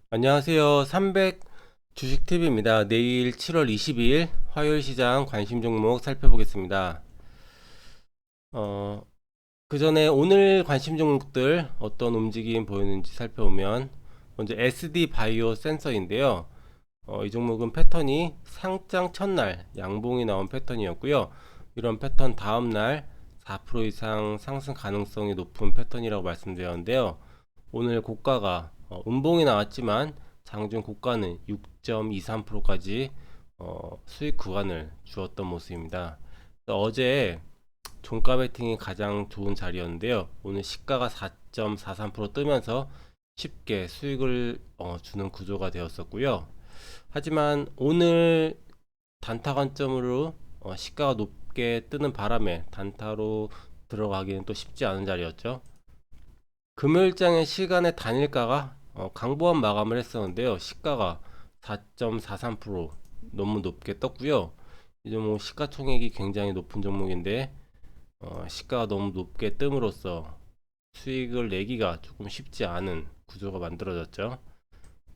안녕하세요. 300 주식TV입니다. 내일 7월 22일 화요일 시장 관심 종목 살펴보겠습니다. 어, 그 전에 오늘 관심 종목들 어떤 움직임 보이는지 살펴보면 먼저 SD 바이오 센서인데요. 이 종목은 패턴이 상장 첫날 양봉이 나온 패턴이었고요. 이런 패턴 다음날 4% 이상 상승 가능성이 높은 패턴이라고 말씀드렸는데요. 오늘 고가가 음봉이 나왔지만 장중 고가는 6.23%까지 수익 구간을 주었던 모습입니다. 어제 종가 베팅이 가장 좋은 자리였는데요. 오늘 시가가 4.43% 뜨면서 쉽게 수익을 주는 구조가 되었었고요. 하지만 오늘 단타 관점으로 시가가 높게 뜨는 바람에 단타로 들어가기는 또 쉽지 않은 자리였죠. 금요일장의 시간의 단일가가 강보한 마감을 했었는데요. 시가가 4.43% 너무 높게 떴고요. 이 종목 시가총액이 굉장히 높은 종목인데 시가가 너무 높게 뜸으로써 수익을 내기가 조금 쉽지 않은 구조가 만들어졌죠.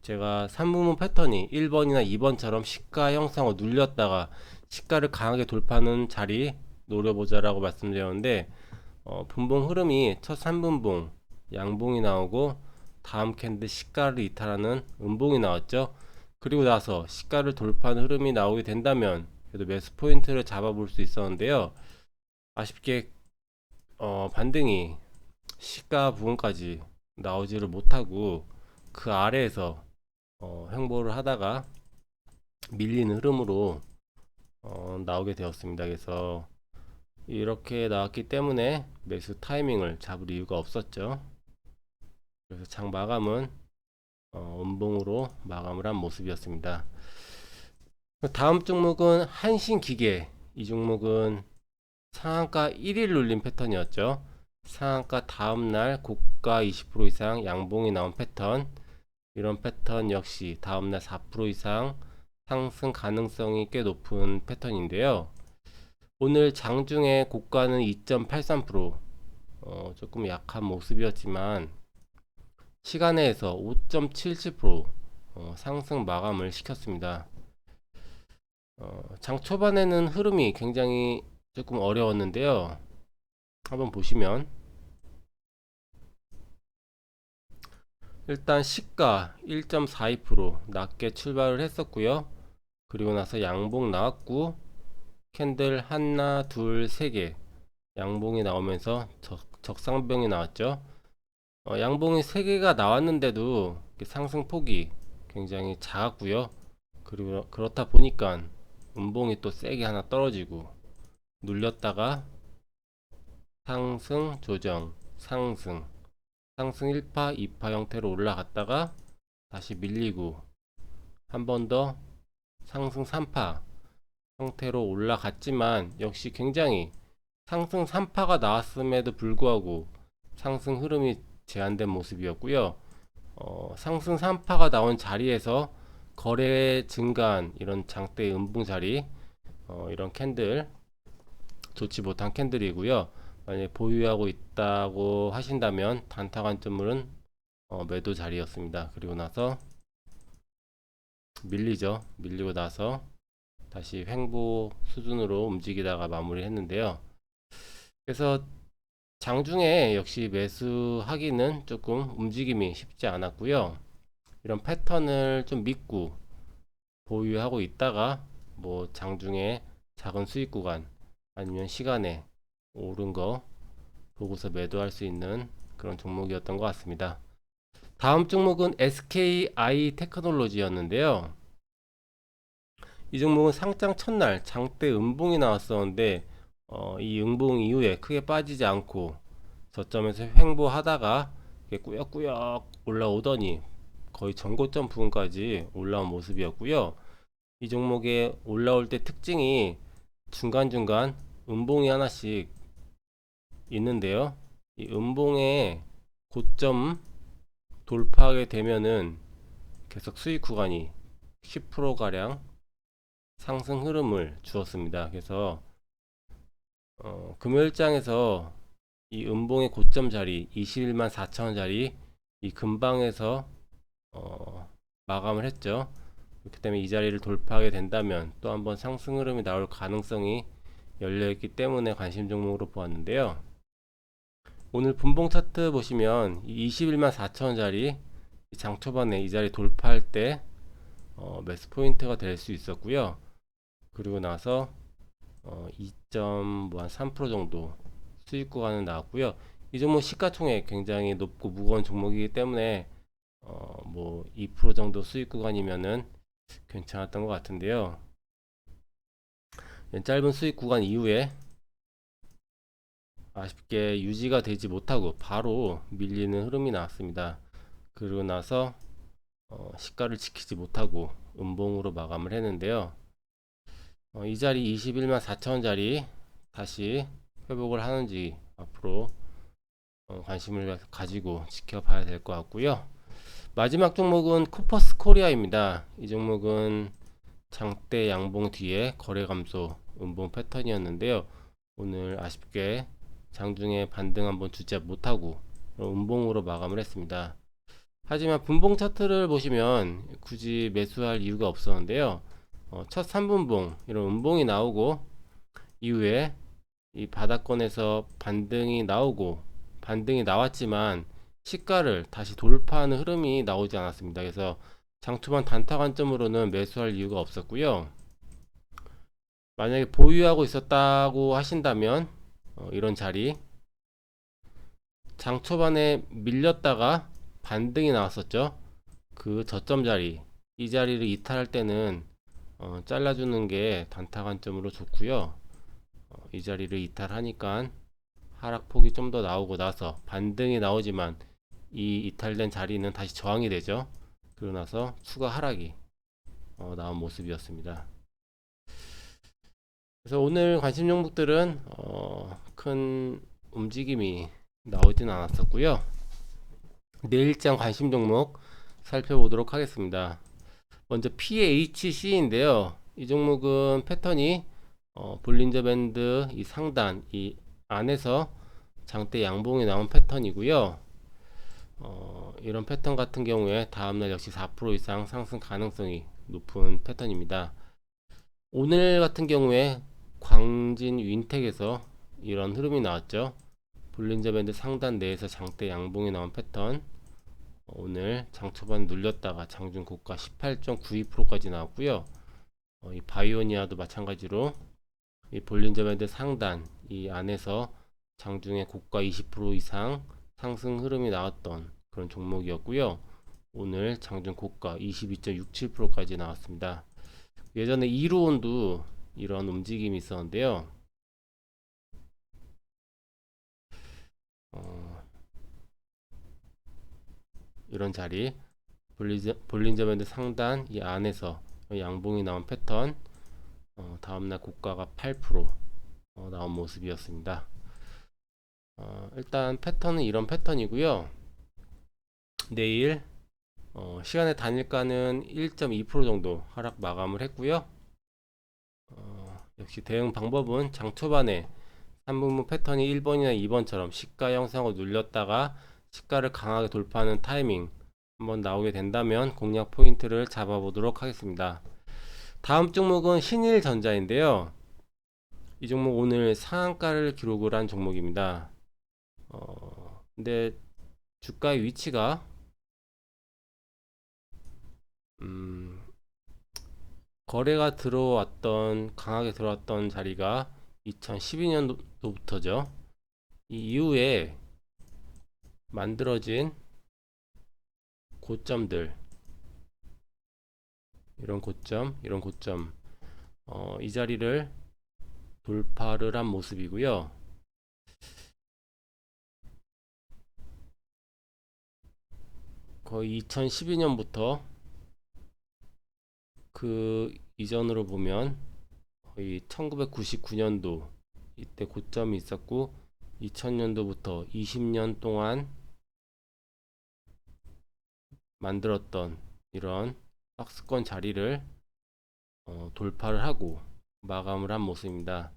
제가 3분봉 패턴이 1번이나 2번처럼 시가 형성을 눌렸다가 시가를 강하게 돌파하는 자리 노려보자라고 말씀드렸는데 분봉 흐름이 첫 3분봉 양봉이 나오고 다음 캔들 시가를 이탈하는 음봉이 나왔죠. 그리고 나서 시가를 돌파하는 흐름이 나오게 된다면 그래도 매수 포인트를 잡아볼 수 있었는데요. 아쉽게 반등이 시가 부분까지 나오지를 못하고 그 아래에서 횡보를 하다가 밀리는 흐름으로 나오게 되었습니다. 그래서 이렇게 나왔기 때문에 매수 타이밍을 잡을 이유가 없었죠. 그래서 장 마감은 음봉으로 마감을 한 모습이었습니다. 다음 종목은 한신기계. 이 종목은 상한가 1일 눌림 패턴이었죠. 상한가 다음날 고가 20% 이상 양봉이 나온 패턴. 이런 패턴 역시 다음날 4% 이상 상승 가능성이 꽤 높은 패턴인데요. 오늘 장중에 고가는 2.83%, 조금 약한 모습이었지만 시간에서 5.77% 상승 마감을 시켰습니다. 장 초반에는 흐름이 굉장히 조금 어려웠는데요. 한번 보시면 일단 시가 1.42% 낮게 출발을 했었고요. 그리고 나서 양봉 나왔고 캔들 하나 둘 세 개 양봉이 나오면서 적상병이 나왔죠. 양봉이 3개가 나왔는데도 상승폭이 굉장히 작았고요. 그리고 그렇다 보니까 음봉이 또 세게 하나 떨어지고 눌렸다가 상승 조정 상승 1파 2파 형태로 올라갔다가 다시 밀리고 한 번 더 상승 3파 형태로 올라갔지만 역시 굉장히 상승 3파가 나왔음에도 불구하고 상승 흐름이 제한된 모습이었고요. 상승 3파가 나온 자리에서 거래 증가한 이런 장대 음봉 자리, 이런 캔들 좋지 못한 캔들이고요. 만약에 보유하고 있다고 하신다면 단타 관점으로는 매도 자리였습니다. 그리고 나서 밀리죠. 밀리고 나서 다시 횡보 수준으로 움직이다가 마무리했는데요. 그래서 장중에 역시 매수하기는 조금 움직임이 쉽지 않았고요. 이런 패턴을 좀 믿고 보유하고 있다가 뭐 장중에 작은 수익 구간 아니면 시간에 오른 거 보고서 매도할 수 있는 그런 종목이었던 것 같습니다. 다음 종목은 SKI 테크놀로지였는데요. 이 종목은 상장 첫날 장대 음봉이 나왔었는데 이 음봉 이후에 크게 빠지지 않고 저점에서 횡보하다가 꾸역꾸역 올라오더니 거의 전고점 부분까지 올라온 모습이었고요. 이 종목에 올라올 때 특징이 중간중간 음봉이 하나씩 있는데요. 이 음봉의 고점 돌파하게 되면은 계속 수익 구간이 10%가량 상승 흐름을 주었습니다. 그래서 금요일장에서 이 음봉의 고점 자리 21만 4천원 자리 이 근방에서 마감을 했죠. 그렇기 때문에 이 자리를 돌파하게 된다면 또 한번 상승 흐름이 나올 가능성이 열려있기 때문에 관심 종목으로 보았는데요. 오늘 분봉 차트 보시면 21만 4천원짜리 장 초반에 이 자리 돌파할 때 매수 포인트가 될 수 있었고요. 그리고 나서 2.3% 정도 수익 구간은 나왔고요. 이 종목 시가총액 굉장히 높고 무거운 종목이기 때문에 뭐 2% 정도 수익 구간이면은 괜찮았던 것 같은데요. 짧은 수익 구간 이후에 아쉽게 유지가 되지 못하고 바로 밀리는 흐름이 나왔습니다. 그러고 나서 시가를 지키지 못하고 음봉으로 마감을 했는데요. 이 자리 21만 4천원짜리 다시 회복을 하는지 앞으로 관심을 가지고 지켜봐야 될 것 같고요. 마지막 종목은 코퍼스 코리아입니다. 이 종목은 장대 양봉 뒤에 거래 감소 음봉 패턴이었는데요. 오늘 아쉽게 장중에 반등 한번 주지 못하고 음봉으로 마감을 했습니다. 하지만 분봉 차트를 보시면 굳이 매수할 이유가 없었는데요. 첫 3분봉 이런 음봉이 나오고 이후에 이 바닥권에서 반등이 나왔지만 시가를 다시 돌파하는 흐름이 나오지 않았습니다. 그래서 장초반 단타 관점으로는 매수할 이유가 없었고요. 만약에 보유하고 있었다고 하신다면 이런 자리 장초반에 밀렸다가 반등이 나왔었죠. 그 저점 자리 이 자리를 이탈할 때는 잘라주는 게 단타 관점으로 좋고요. 이 자리를 이탈하니까 하락폭이 좀 더 나오고 나서 반등이 나오지만 이 이탈된 자리는 다시 저항이 되죠. 그러고 나서 추가 하락이 나온 모습이었습니다. 그래서 오늘 관심 종목들은 큰 움직임이 나오진 않았었고요. 내일장 관심 종목 살펴보도록 하겠습니다. 먼저 PHC인데요. 이 종목은 패턴이 볼린저 밴드 이 상단 이 안에서 장대 양봉이 나온 패턴이고요. 이런 패턴 같은 경우에 다음날 역시 4% 이상 상승 가능성이 높은 패턴입니다. 오늘 같은 경우에 광진 윈텍에서 이런 흐름이 나왔죠. 볼린저 밴드 상단 내에서 장대 양봉이 나온 패턴, 오늘 장 초반 눌렸다가 장중 고가 18.92%까지 나왔고요. 이 바이오니아도 마찬가지로 이 볼린저 밴드 상단 이 안에서 장중에 고가 20% 이상 상승 흐름이 나왔던 그런 종목이었고요. 오늘 장중 고가 22.67%까지 나왔습니다. 예전에 이루온도 이런 움직임이 있었는데요. 이런 자리 볼린저 밴드 상단 이 안에서 양봉이 나온 패턴, 다음날 고가가 8% 나온 모습이었습니다. 일단 패턴은 이런 패턴이고요. 내일 시간의 단일가는 1.2% 정도 하락 마감을 했고요. 역시 대응 방법은 장 초반에 3분봉 패턴이 1번이나 2번처럼 시가 형성을 눌렸다가 시가를 강하게 돌파하는 타이밍 한번 나오게 된다면 공략 포인트를 잡아보도록 하겠습니다. 다음 종목은 신일전자인데요. 이 종목 오늘 상한가를 기록을 한 종목입니다. 근데 주가의 위치가 거래가 강하게 들어왔던 자리가 2012년도부터죠. 이 이후에 만들어진 고점들, 이런 고점, 이 자리를 돌파를 한 모습이고요. 거의 2012년부터 그 이전으로 보면 거의 1999년도 이때 고점이 있었고 2000년도부터 20년 동안 만들었던 이런 박스권 자리를 돌파를 하고 마감을 한 모습입니다.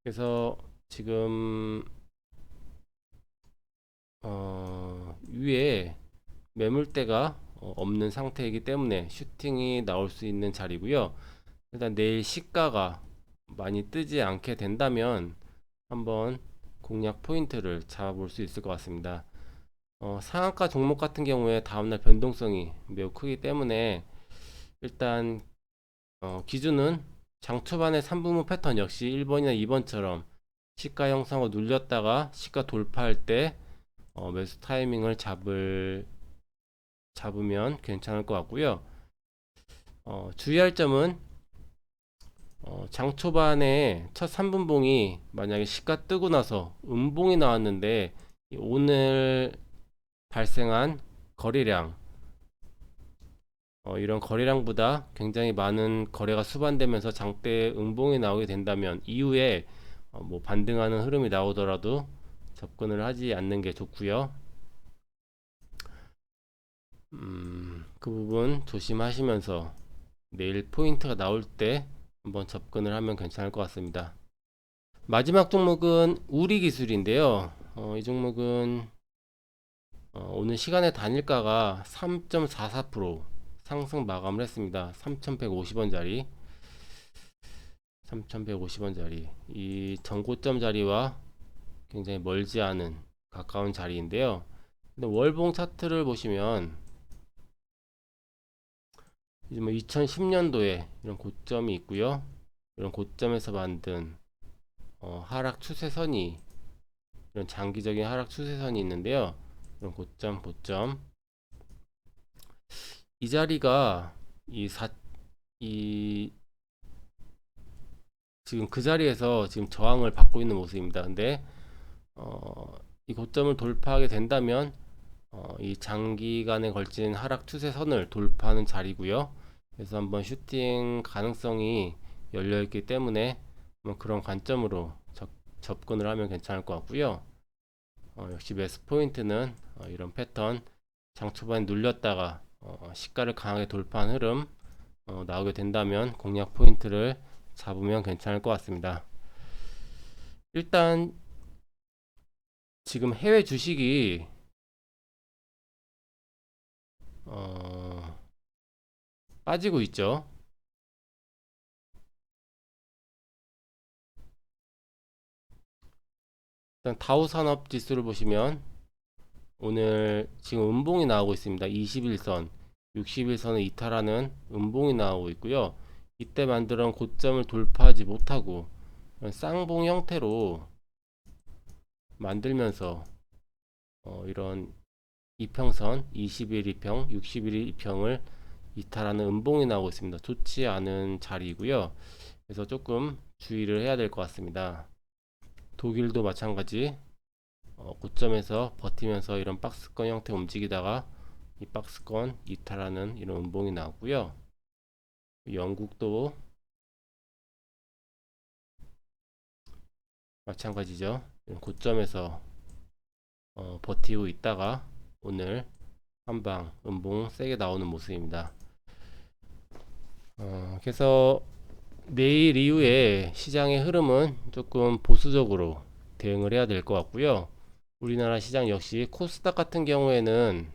그래서 지금 위에 매물대가 없는 상태이기 때문에 슈팅이 나올 수 있는 자리고요. 일단 내일 시가가 많이 뜨지 않게 된다면 한번 공략 포인트를 잡아볼 수 있을 것 같습니다. 상한가 종목 같은 경우에 다음날 변동성이 매우 크기 때문에 일단 기준은 장 초반의 3분무 패턴 역시 1번이나 2번처럼 시가 형성을 눌렸다가 시가 돌파할 때 매수 타이밍을 잡으면 괜찮을 것 같고요. 주의할 점은 장 초반에 첫 3분봉이 만약에 시가 뜨고 나서 음봉이 나왔는데 오늘 발생한 거래량 이런 거래량보다 굉장히 많은 거래가 수반되면서 장대에 음봉이 나오게 된다면 이후에 뭐 반등하는 흐름이 나오더라도 접근을 하지 않는 게 좋고요. 그 부분 조심하시면서 내일 포인트가 나올 때 한번 접근을 하면 괜찮을 것 같습니다. 마지막 종목은 우리기술인데요. 이 종목은 오늘 시간의 단일가가 3.44% 상승 마감을 했습니다. 3,150원짜리 이 전고점 자리와 굉장히 멀지 않은 가까운 자리인데요. 근데 월봉 차트를 보시면 이제 뭐 2010년도에 이런 고점이 있고요. 이런 고점에서 만든 하락 추세선이 이런 장기적인 하락 추세선이 있는데요. 이런 고점, 고점 이 자리가 지금 그 자리에서 지금 저항을 받고 있는 모습입니다. 근데 이 고점을 돌파하게 된다면 이 장기간에 걸친 하락 추세선을 돌파하는 자리고요. 그래서 한번 슈팅 가능성이 열려 있기 때문에 그런 관점으로 접근을 하면 괜찮을 것 같고요. 역시 매수 포인트는 이런 패턴 장 초반에 눌렸다가 시가를 강하게 돌파한 흐름 나오게 된다면 공략 포인트를 잡으면 괜찮을 것 같습니다. 일단 지금 해외 주식이 빠지고 있죠. 일단 다우산업 지수를 보시면 오늘 지금 음봉이 나오고 있습니다. 21선, 61선을 이탈하는 음봉이 나오고 있고요. 이때 만들어온 고점을 돌파하지 못하고 쌍봉 형태로 만들면서 이런 이평선 21 이평, 61 이평을 이탈하는 음봉이 나오고 있습니다. 좋지 않은 자리이고요. 그래서 조금 주의를 해야 될 것 같습니다. 독일도 마찬가지 고점에서 버티면서 이런 박스권 형태 움직이다가 이 박스권 이탈하는 이런 음봉이 나왔고요. 영국도 마찬가지죠. 고점에서 버티고 있다가 오늘 한방 음봉 세게 나오는 모습입니다. 그래서 내일 이후에 시장의 흐름은 조금 보수적으로 대응을 해야 될 것 같고요. 우리나라 시장 역시 코스닥 같은 경우에는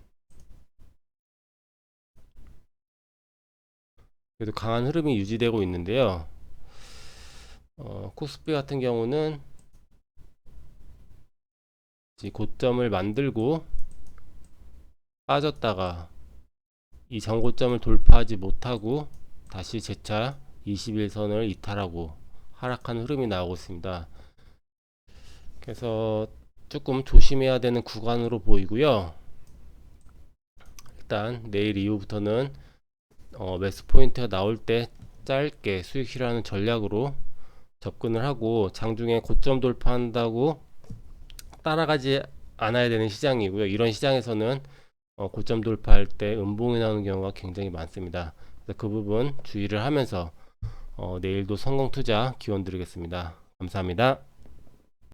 그래도 강한 흐름이 유지되고 있는데요. 코스피 같은 경우는 고점을 만들고 빠졌다가 이 전고점을 돌파하지 못하고 다시 재차 21선을 이탈하고 하락한 흐름이 나오고 있습니다. 그래서 조금 조심해야 되는 구간으로 보이고요. 일단 내일 이후부터는 매수 포인트가 나올 때 짧게 수익 실현하는 전략으로 접근을 하고 장중에 고점 돌파한다고 따라가지 않아야 되는 시장이고요. 이런 시장에서는 고점 돌파할 때 음봉이 나오는 경우가 굉장히 많습니다. 그래서 그 부분 주의를 하면서 내일도 성공 투자 기원 드리겠습니다. 감사합니다.